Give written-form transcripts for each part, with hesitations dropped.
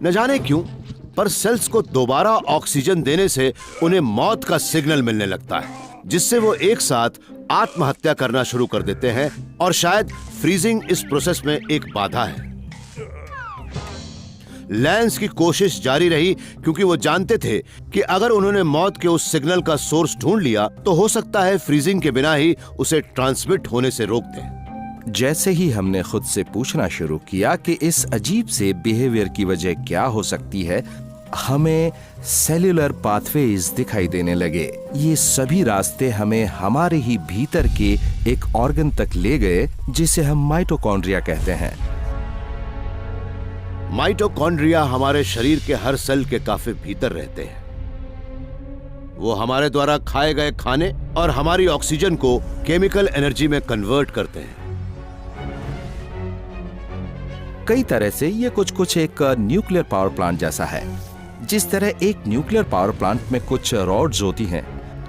न जाने क्यों, पर सेल्स को दोबारा ऑक्सीजन देने से उन्हें मौत का सिग्नल मिलने लगता है, जिससे वो एक साथ आत्महत्या करना शुरू कर देते हैं। और शायद फ्रीजिंग इस प्रोसेस में एक बाधा है। लैंस की कोशिश जारी रही, क्योंकि वो जानते थे कि अगर उन्होंने मौत के उस सिग्नल का सोर्स ढूंढ लिया तो हो सकता है फ्रीजिंग के बिना ही उसे ट्रांसमिट होने से रोक दें। जैसे ही हमने खुद से पूछना शुरू किया कि इस अजीब से बिहेवियर की वजह क्या हो सकती है, हमें सेल्यूलर पाथवेज दिखाई देने लगे। ये सभी रास्ते हमें हमारे ही भीतर के एक ऑर्गन तक ले गए, जिसे हम माइटोकॉन्ड्रिया कहते हैं। माइटोकॉन्ड्रिया हमारे शरीर के हर सेल के काफी भीतर रहते हैं। वो हमारे द्वारा खाए गए खाने और हमारी ऑक्सीजन को केमिकल एनर्जी में कन्वर्ट करते हैं। कई तरह से ये कुछ एक न्यूक्लियर पावर प्लांट जैसा है। जिस तरह एक न्यूक्लियर पावर प्लांट में कुछ रॉड्स होती हैं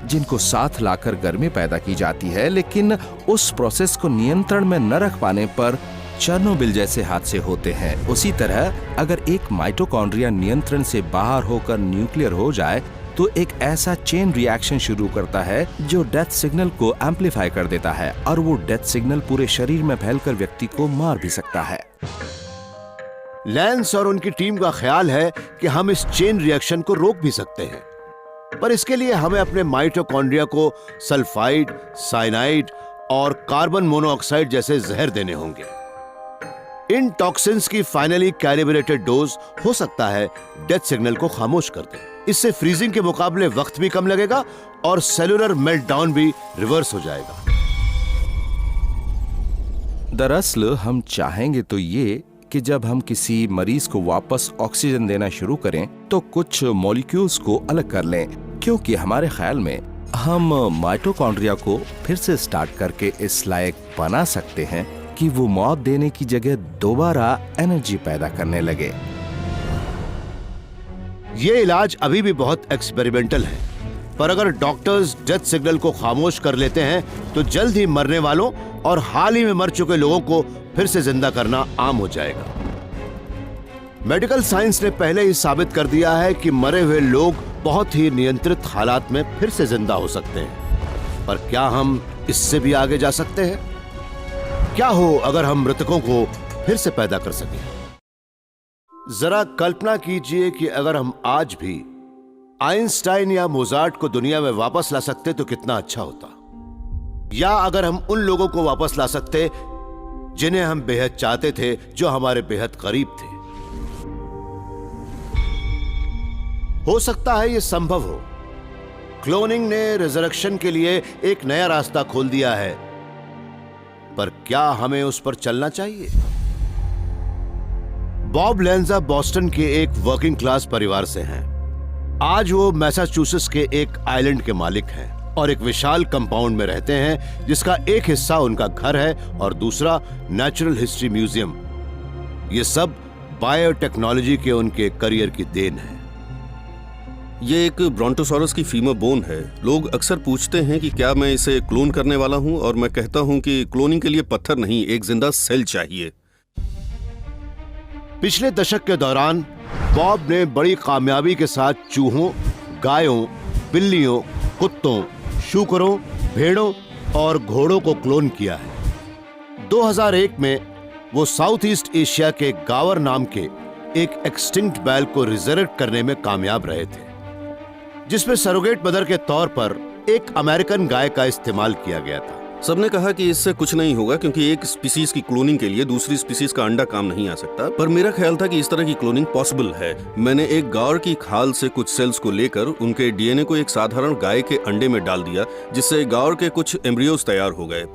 जिनको साथ लाकर गर्मी पैदा की जाती है, लेकिन उस प्रोसेस को नियंत्रण में न रख पाने पर चेरनोबिल जैसे हादसे होते हैं। उसी तरह अगर एक माइटोकॉन्ड्रिया नियंत्रण से बाहर होकर न्यूक्लियर हो जाए तो एक ऐसा चेन रिएक्शन शुरू करता है जो डेथ सिग्नल को एम्पलीफाई कर देता है, और वो डेथ सिग्नल पूरे शरीर में फैलकर व्यक्ति को मार भी सकता है। लैंस और उनकी टीम का ख्याल है कि हम इस चेन रिएक्शन को रोक भी सकते हैं, पर इसके लिए हमें अपने माइटोकॉन्ड्रिया को सल्फाइड, साइनाइड और कार्बन मोनोऑक्साइड जैसे जहर देने होंगे। इन टॉक्सिन्स की फाइनली कैलिब्रेटेड डोज हो सकता है डेथ सिग्नल को खामोश कर दे। इससे फ्रीजिंग के मुकाबले वक्त भी कम लगेगा और सेलुलर मेल्टडाउन भी रिवर्स हो जाएगा। दरअसल हम चाहेंगे तो ये कि जब हम किसी मरीज को वापस ऑक्सीजन देना शुरू करें तो कुछ मॉलिक्यूल्स को अलग कर लें, क्योंकि हमारे ख्याल में हम माइटोकॉन्ड्रिया को फिर से स्टार्ट करके इस लायक बना सकते हैं कि वो मौत देने की जगह दोबारा एनर्जी पैदा करने लगे। ये इलाज अभी भी बहुत एक्सपेरिमेंटल है, पर अगर डॉक्टर्स डेथ सिग्नल को खामोश कर लेते हैं तो जल्द ही मरने वालों और हाल ही में मर चुके लोगों को फिर से जिंदा करना आम हो जाएगा। मेडिकल साइंस ने पहले ही साबित कर दिया है कि मरे हुए लोग बहुत ही नियंत्रित हालात में फिर से जिंदा हो सकते हैं, पर क्या हम इससे भी आगे जा सकते हैं? क्या हो अगर हम मृतकों को फिर से पैदा कर सकें? जरा कल्पना कीजिए कि अगर हम आज भी आइंस्टाइन या मोजार्ट को दुनिया में वापस ला सकते तो कितना अच्छा होता। या अगर हम उन लोगों को वापस ला सकते जिन्हें हम बेहद चाहते थे, जो हमारे बेहद करीब थे। हो सकता है यह संभव हो। क्लोनिंग ने रिजरेक्शन के लिए एक नया रास्ता खोल दिया है, पर क्या हमें उस पर चलना चाहिए? बॉब लेंजा बोस्टन के एक वर्किंग क्लास परिवार से हैं। आज वो मैसाचुसेट्स के एक आइलैंड के मालिक हैं और एक विशाल कंपाउंड में रहते हैं, जिसका एक हिस्सा उनका घर है और दूसरा नेचुरल हिस्ट्री म्यूजियम। ये सब बायोटेक्नोलॉजी के उनके करियर की देन है। ये एक ब्रोंटोसॉरस की फीमर बोन है। लोग अक्सर पूछते हैं कि क्या मैं इसे क्लोन करने वाला हूं, और मैं कहता हूं कि क्लोनिंग के लिए पत्थर नहीं, एक जिंदा सेल चाहिए। पिछले दशक के दौरान बॉब ने बड़ी कामयाबी के साथ चूहों, गायों, बिल्लियों, कुत्तों, शूकरों, भेड़ों और घोड़ों को क्लोन किया है। 2001 में वो साउथ ईस्ट एशिया के गावर नाम के एक एक्सटिंक्ट बैल को रिजरेक्ट करने में कामयाब रहे थे, जिसमें सरोगेट मदर के तौर पर एक अमेरिकन गाय का इस्तेमाल किया गया था। सबने कहा कि इससे कुछ नहीं होगा, क्योंकि एक स्पीसीज की क्लोनिंग के लिए दूसरी स्पीसीज का अंडा काम नहीं आ सकता। पर मेरा ख्याल था कि इस तरह की क्लोनिंग पॉसिबल है। मैंने एक गाय की खाल से कुछ सेल्स को लेकर उनके डीएनए को एक साधारण गाय के अंडे में डाल दिया, जिससे गाय के कुछ एम्ब्रियोज तैयार हो गए।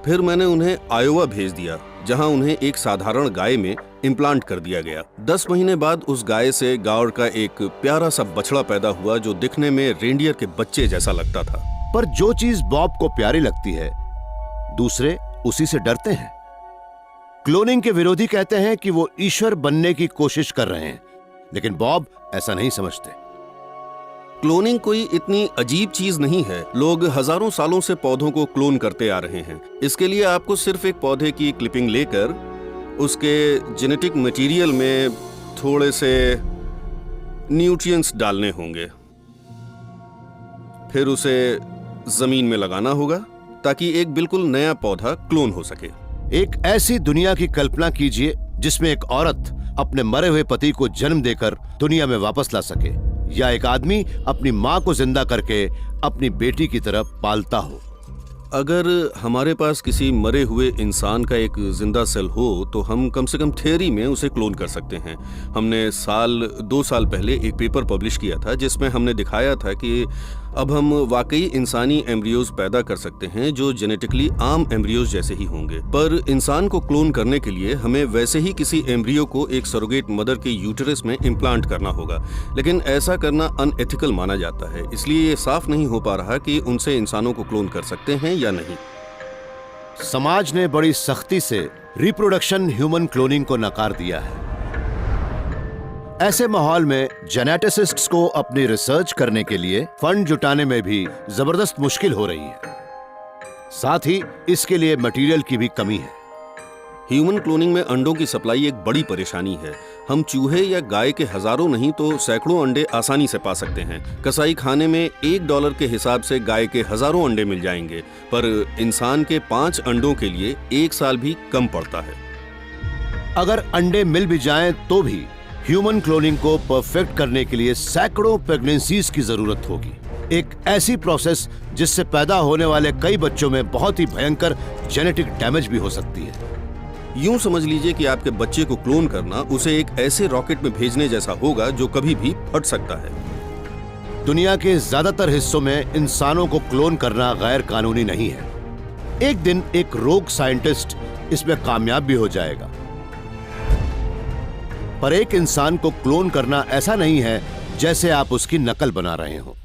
फिर मैंने उन्हें आयोवा भेज दिया, जहां उन्हें एक साधारण गाय में इम्प्लांट कर दिया गया। 10 महीने बाद उस गाय से गाय का एक प्यारा सा बछड़ा पैदा हुआ, जो दिखने में रेंडियर के बच्चे जैसा लगता था। पर जो चीज बॉब को प्यारी लगती है, दूसरे उसी से डरते हैं। क्लोनिंग के विरोधी कहते हैं कि वो ईश्वर बनने की कोशिश कर रहे हैं, लेकिन बॉब ऐसा नहीं समझते। क्लोनिंग कोई इतनी अजीब चीज नहीं है। लोग हजारों सालों से पौधों को क्लोन करते आ रहे हैं। इसके लिए आपको सिर्फ एक पौधे की क्लिपिंग लेकर उसके जेनेटिक मटेरियल में थोड़े से न्यूट्रिएंट्स डालने होंगे, फिर उसे जमीन में लगाना होगा ताकि एक बिल्कुल नया पौधा क्लोन हो सके। एक ऐसी दुनिया की कल्पना कीजिए जिसमें एक औरत अपने मरे हुए पति को जन्म देकर दुनिया में वापस ला सके, या एक आदमी अपनी मां को जिंदा करके अपनी बेटी की तरफ पालता हो। अगर हमारे पास किसी मरे हुए इंसान का एक जिंदा सेल हो तो हम कम से कम थियरी में उसे क्लोन कर सकते हैं। हमने 2 साल पहले एक पेपर पब्लिश किया था जिसमें हमने दिखाया था कि अब हम वाकई इंसानी एम्ब्रियोज पैदा कर सकते हैं जो जेनेटिकली आम एम्ब्रियोज जैसे ही होंगे, पर इंसान को क्लोन करने के लिए हमें वैसे ही किसी एम्ब्रियो को एक सरोगेट मदर के यूटेरस में इम्प्लांट करना होगा। लेकिन ऐसा करना अनएथिकल माना जाता है, इसलिए ये साफ नहीं हो पा रहा कि उनसे इंसानों को क्लोन कर सकते हैं या नहीं। समाज ने बड़ी सख्ती से रिप्रोडक्शन ह्यूमन क्लोनिंग को नकार दिया है। ऐसे माहौल में जेनेटिसिस्ट्स को अपनी रिसर्च करने के लिए फंड जुटाने में भी जबरदस्त मुश्किल हो रही है। साथ ही इसके लिए मटेरियल की भी कमी है। ह्यूमन क्लोनिंग में अंडों की सप्लाई एक बड़ी परेशानी है। हम चूहे या गाय के हजारों नहीं तो सैकड़ों अंडे आसानी से पा सकते हैं। कसाई खाने में $1 के हिसाब से गाय के हजारों अंडे मिल जाएंगे, पर इंसान के 5 अंडों के लिए 1 साल भी कम पड़ता है। अगर अंडे मिल भी जाएं तो भी ह्यूमन क्लोनिंग को परफेक्ट करने के लिए सैकड़ों प्रेगनेंसीज की जरूरत होगी। एक ऐसी प्रोसेस जिससे पैदा होने वाले कई बच्चों में बहुत ही भयंकर जेनेटिक डैमेज भी हो सकती है। यूं समझ लीजिए कि आपके बच्चे को क्लोन करना उसे एक ऐसे रॉकेट में भेजने जैसा होगा जो कभी भी फट सकता है। दुनिया के ज्यादातर हिस्सों में इंसानों को क्लोन करना गैर कानूनी नहीं है। एक दिन एक रोग साइंटिस्ट इसमें कामयाब भी हो जाएगा, पर एक इंसान को क्लोन करना ऐसा नहीं है जैसे आप उसकी नकल बना रहे हो।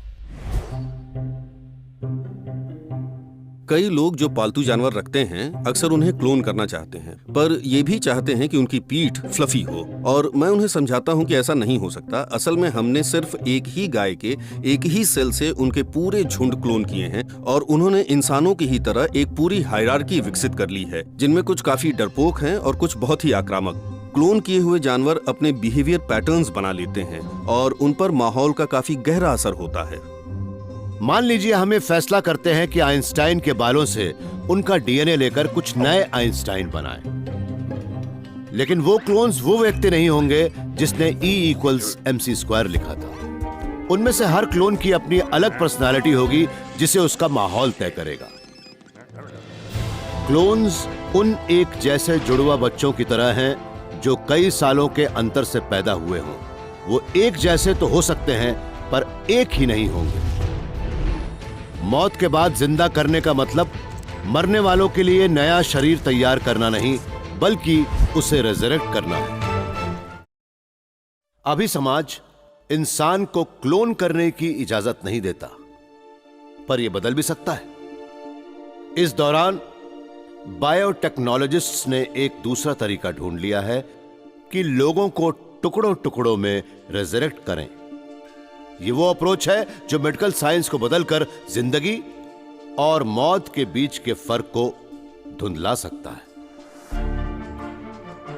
कई लोग जो पालतू जानवर रखते हैं अक्सर उन्हें क्लोन करना चाहते हैं, पर ये भी चाहते हैं कि उनकी पीठ फ्लफी हो, और मैं उन्हें समझाता हूं कि ऐसा नहीं हो सकता। असल में हमने सिर्फ एक ही गाय के एक ही सेल से उनके पूरे झुंड क्लोन किए हैं, और उन्होंने इंसानों की ही तरह एक पूरी हायरार्की विकसित कर ली है, जिनमें कुछ काफी डरपोक हैं और कुछ बहुत ही आक्रामक। क्लोन किए हुए जानवर अपने बिहेवियर पैटर्न्स बना लेते हैं और उन पर माहौल का काफी गहरा असर होता है। मान लीजिए हमें फैसला करते हैं कि आइंस्टाइन के बालों से उनका डीएनए लेकर कुछ नए आइंस्टाइन बनाएं। लेकिन वो क्लोन्स वो व्यक्ति नहीं होंगे जिसने E=mc² लिखा था। उनमें से हर क्लोन की अपनी अलग पर्सनालिटी होगी जिसे उसका माहौल तय करेगा। क्लोन्स उन एक जैसे जुड़वा बच्चों की तरह हैं जो कई सालों के अंतर से पैदा हुए हों। वो एक जैसे तो हो सकते हैं पर एक ही नहीं होंगे। मौत के बाद जिंदा करने का मतलब मरने वालों के लिए नया शरीर तैयार करना नहीं, बल्कि उसे रिजरेक्ट करना है। अभी समाज इंसान को क्लोन करने की इजाजत नहीं देता, पर यह बदल भी सकता है। इस दौरान बायोटेक्नोलॉजिस्ट्स ने एक दूसरा तरीका ढूंढ लिया है कि लोगों को टुकड़ों टुकड़ों में रिजरेक्ट करें। ये वो अप्रोच है जो मेडिकल साइंस को बदलकर जिंदगी और मौत के बीच के फर्क को धुंधला सकता है।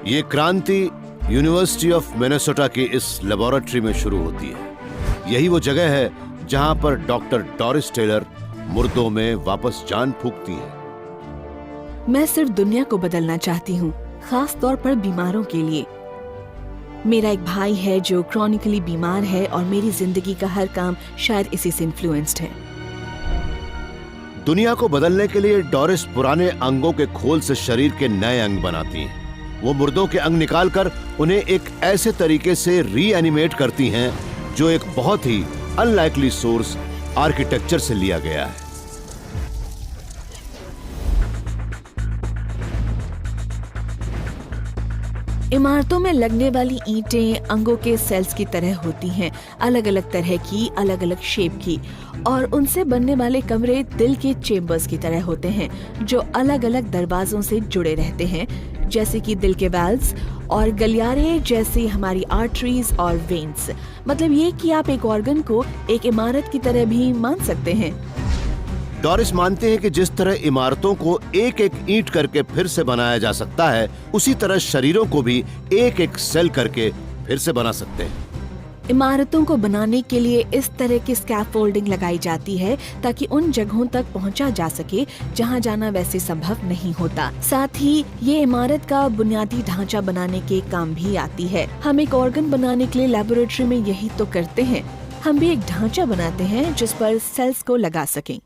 ये क्रांति यूनिवर्सिटी ऑफ मिनेसोटा की इस लेबोरेटरी में शुरू होती है। यही वो जगह है जहां पर डॉक्टर डोरिस टेलर मुर्दों में वापस जान फूंकती हैं। मैं सिर्फ दुनिया को बदलना चाहती हूँ, खास तौर पर बीमारों के लिए। मेरा एक भाई है जो क्रॉनिकली बीमार है और मेरी जिंदगी का हर काम शायद इसी से इन्फ्लुएंस्ड है। दुनिया को बदलने के लिए डोरिस पुराने अंगों के खोल से शरीर के नए अंग बनाती हैं। वो मुर्दों के अंग निकालकर उन्हें एक ऐसे तरीके से रीएनिमेट करती हैं जो एक बहुत ही अनलाइकली सोर्स आर्किटेक्चर से लिया गया है। इमारतों में लगने वाली ईंटें अंगों के सेल्स की तरह होती हैं, अलग अलग तरह की, अलग अलग शेप की, और उनसे बनने वाले कमरे दिल के चेम्बर्स की तरह होते हैं जो अलग अलग दरवाजों से जुड़े रहते हैं, जैसे कि दिल के वाल्व्स और गलियारे जैसी हमारी आर्टरीज और वेन्स। मतलब ये कि आप एक ऑर्गन को एक इमारत की तरह भी मान सकते हैं। डोरिस मानते हैं कि जिस तरह इमारतों को एक एक ईंट करके फिर से बनाया जा सकता है, उसी तरह शरीरों को भी एक एक सेल करके फिर से बना सकते हैं। इमारतों को बनाने के लिए इस तरह की स्कैफोल्डिंग लगाई जाती है ताकि उन जगहों तक पहुंचा जा सके जहां जाना वैसे संभव नहीं होता। साथ ही ये इमारत का बुनियादी ढांचा बनाने के काम भी आती है। हम एक ऑर्गन बनाने के लिए लेबोरेटरी में यही तो करते हैं। हम भी एक ढांचा बनाते हैं जिस पर सेल्स को लगा सकें।